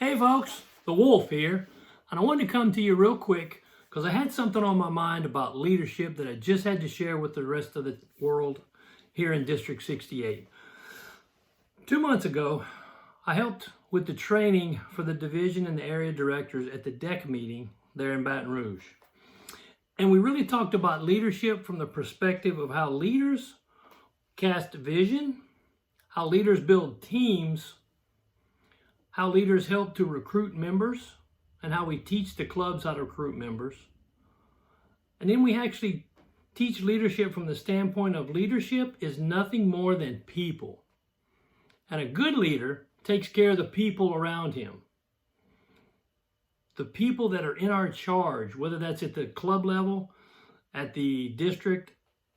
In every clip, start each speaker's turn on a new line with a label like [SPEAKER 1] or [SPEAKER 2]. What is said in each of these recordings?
[SPEAKER 1] Hey folks, the Wolf here, and I wanted to come to you real quick because I had something on my mind about leadership that I just had to share with the rest of the world here in District 68. 2 months ago, I helped with the training for the division and the area directors at the DEC meeting there in Baton Rouge. And we really talked about leadership from the perspective of how leaders cast vision, how leaders build teams, how leaders help to recruit members, and how we teach the clubs how to recruit members. And then we actually teach leadership from the standpoint of leadership is nothing more than people. And a good leader takes care of the people around him. The people that are in our charge, whether that's at the club level, at the district,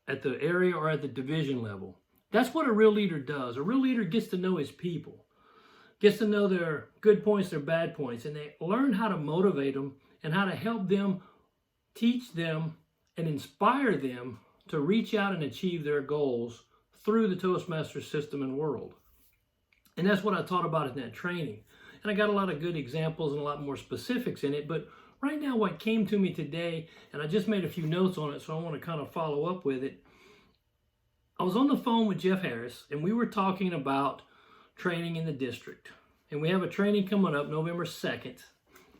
[SPEAKER 1] at the area, or at the division level. That's what a real leader does. A real leader gets to know his people. Gets to know their good points, their bad points, and they learn how to motivate them and how to help them, teach them, and inspire them to reach out and achieve their goals through the Toastmasters system and world. And that's what I taught about in that training. And I got a lot of good examples and a lot more specifics in it, but right now what came to me today, and I just made a few notes on it, so I want to kind of follow up with it. I was on the phone with Jeff Harris, and we were talking about training in the district. And we have a training coming up November 2nd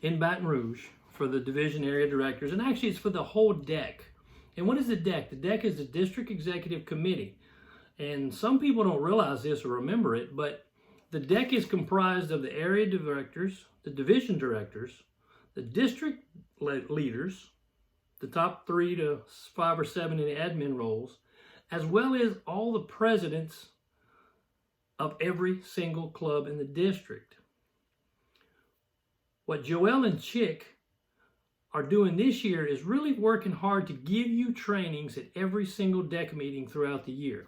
[SPEAKER 1] in Baton Rouge for the division area directors. And actually it's for the whole DEC. And what is the DEC? The DEC is the District Executive Committee. And some people don't realize this or remember it, but the DEC is comprised of the area directors, the division directors, the district leaders, the top 3 to 5 or 7 in the admin roles, as well as all the presidents of every single club in the district. What Joel and Chick are doing this year is really working hard to give you trainings at every single DEC meeting throughout the year.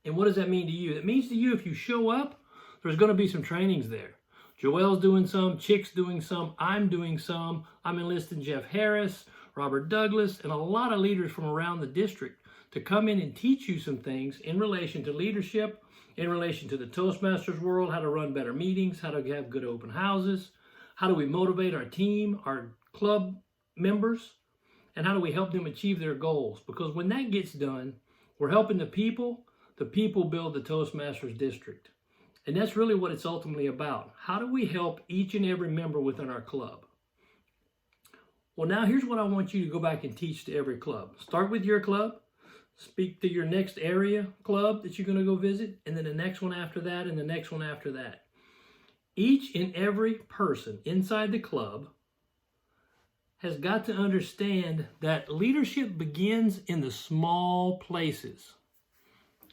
[SPEAKER 1] And what does that mean to you? It means to you if you show up, there's going to be some trainings there. Joel's doing some, Chick's doing some, I'm doing some. I'm enlisting Jeff Harris, Robert Douglas, and a lot of leaders from around the district to come in and teach you some things in relation to leadership, in relation to the Toastmasters world, how to run better meetings, how to have good open houses, how do we motivate our team, our club members, and how do we help them achieve their goals? Because when that gets done, we're helping the people build the Toastmasters district. And that's really what it's ultimately about. How do we help each and every member within our club? Well, now here's what I want you to go back and teach to every club. Start with your club. Speak to your next area club that you're going to go visit, and then the next one after that, and the next one after that. Each and every person inside the club has got to understand that leadership begins in the small places.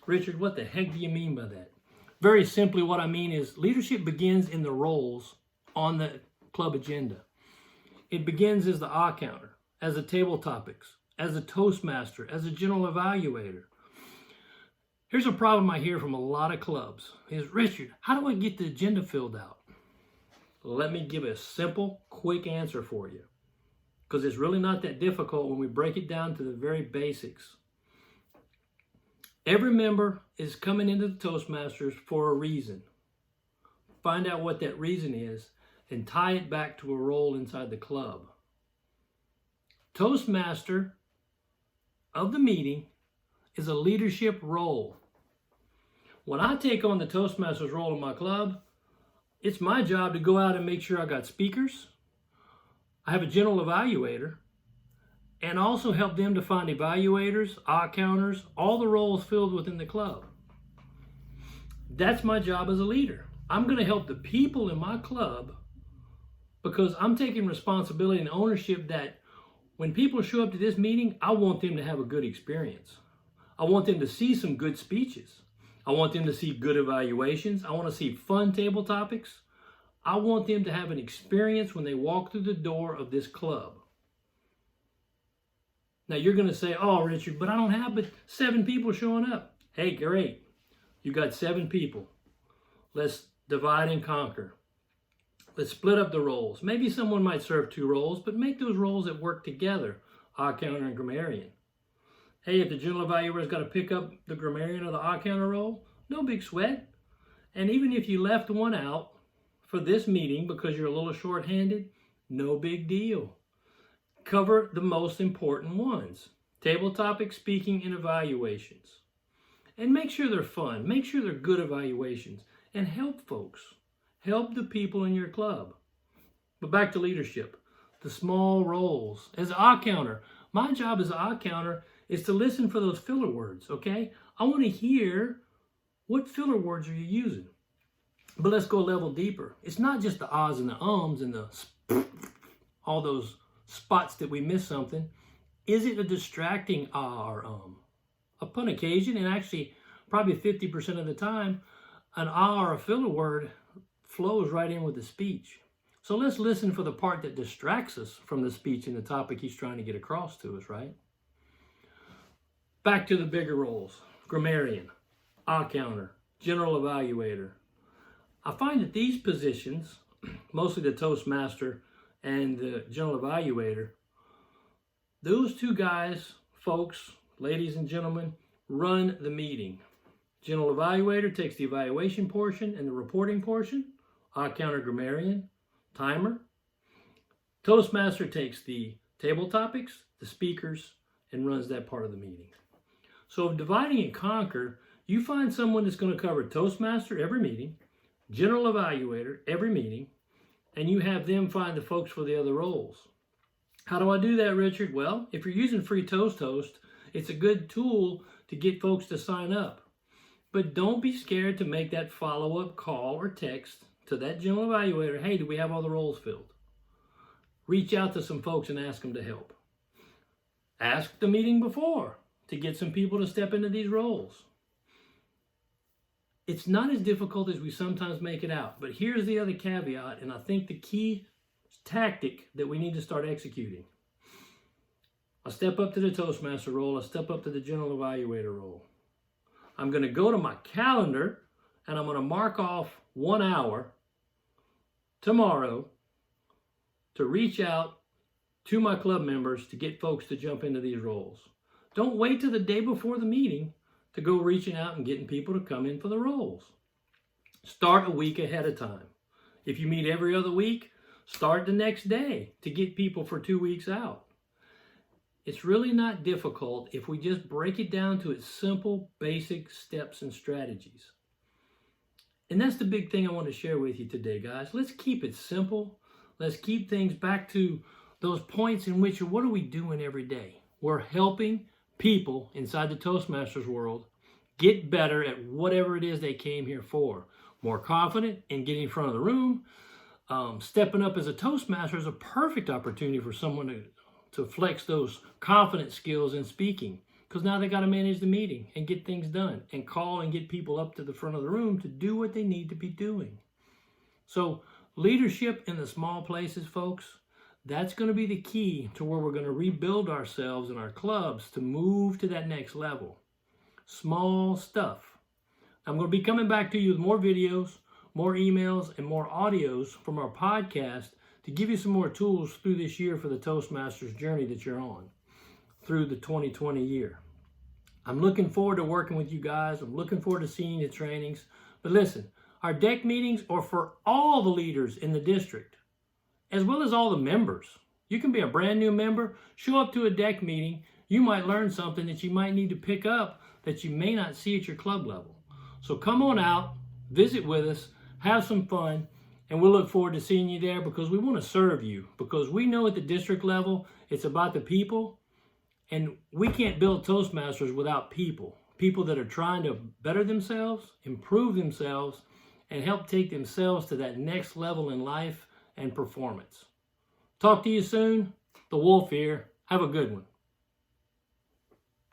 [SPEAKER 1] Richard, what the heck do you mean by that? Very simply, what I mean is leadership begins in the roles on the club agenda. It begins as the counter, as the table topics, as a Toastmaster, as a general evaluator. Here's a problem I hear from a lot of clubs is, Richard, how do I get the agenda filled out? Let me give a simple, quick answer for you, because it's really not that difficult when we break it down to the very basics. Every member is coming into the Toastmasters for a reason. Find out what that reason is and tie it back to a role inside the club. Toastmaster of the meeting is a leadership role. When I take on the Toastmasters role in my club, it's my job to go out and make sure I got speakers. I have a general evaluator, and also help them to find evaluators, counters, all the roles filled within the club. That's my job as a leader. I'm going to help the people in my club because I'm taking responsibility and ownership that when people show up to this meeting, I want them to have a good experience. I want them to see some good speeches. I want them to see good evaluations. I want to see fun table topics. I want them to have an experience when they walk through the door of this club. Now you're going to say, oh, Richard, but I don't have but 7 people showing up. Hey, great. You got 7 people. Let's divide and conquer. Let's split up the roles. Maybe someone might serve 2 roles, but make those roles that work together, counter and grammarian. Hey, if the general evaluator's got to pick up the grammarian or the counter role, no big sweat. And even if you left one out, for this meeting because you're a little short-handed, no big deal. Cover the most important ones: table topics, speaking, and evaluations. And make sure they're fun. Make sure they're good evaluations. And help folks. Help the people in your club. But back to leadership. The small roles. As an eye counter, my job as an eye counter is to listen for those filler words, okay? I want to hear what filler words are you using. But let's go a level deeper. It's not just the ahs and the ums and the all those spots that we miss something. Is it a distracting ah or Upon occasion, and actually probably 50% of the time, an ah or a filler word flows right in with the speech. So let's listen for the part that distracts us from the speech and the topic he's trying to get across to us, right? Back to the bigger roles. Grammarian, eye counter, general evaluator. I find that these positions, mostly the Toastmaster and the general evaluator, those two guys, folks, ladies and gentlemen, run the meeting. General evaluator takes the evaluation portion and the reporting portion. Eye counter, grammarian, timer. Toastmaster takes the table topics, the speakers, and runs that part of the meeting. So dividing and conquer, you find someone that's going to cover Toastmaster every meeting, general evaluator every meeting, and you have them find the folks for the other roles. How do I do that, Richard? Well, if you're using Free Toast Host, it's a good tool to get folks to sign up. But don't be scared to make that follow-up call or text to that general evaluator. Hey, do we have all the roles filled? Reach out to some folks and ask them to help. Ask the meeting before to get some people to step into these roles. It's not as difficult as we sometimes make it out. But here's the other caveat, and I think the key tactic that we need to start executing. I step up to the Toastmaster role. I step up to the general evaluator role. I'm going to go to my calendar and I'm going to mark off 1 hour tomorrow to reach out to my club members to get folks to jump into these roles. Don't wait till the day before the meeting to go reaching out and getting people to come in for the roles. Start a week ahead of time. If you meet every other week, start the next day to get people for 2 weeks out. It's really not difficult if we just break it down to its simple, basic steps and strategies. And that's the big thing I want to share with you today, guys. Let's keep it simple. Let's keep things back to those points in which, what are we doing every day? We're helping people inside the Toastmasters world get better at whatever it is they came here for. More confident in getting in front of the room. Stepping up as a Toastmaster is a perfect opportunity for someone to flex those confidence skills in speaking, because now they got to manage the meeting and get things done and call and get people up to the front of the room to do what they need to be doing. So leadership in the small places, folks, that's going to be the key to where we're going to rebuild ourselves and our clubs to move to that next level. Small stuff. I'm going to be coming back to you with more videos, more emails, and more audios from our podcast to give you some more tools through this year for the Toastmasters journey that you're on through the 2020 year. I'm looking forward to working with you guys. I'm looking forward to seeing your trainings. But listen, our deck meetings are for all the leaders in the district, as well as all the members. You can be a brand new member, show up to a deck meeting. You might learn something that you might need to pick up that you may not see at your club level. So come on out, visit with us, have some fun, and we'll look forward to seeing you there, because we want to serve you, because we know at the district level, it's about the people, and we can't build Toastmasters without people. People that are trying to better themselves, improve themselves, and help take themselves to that next level in life and performance. Talk to you soon. The Wolf here. Have a good one.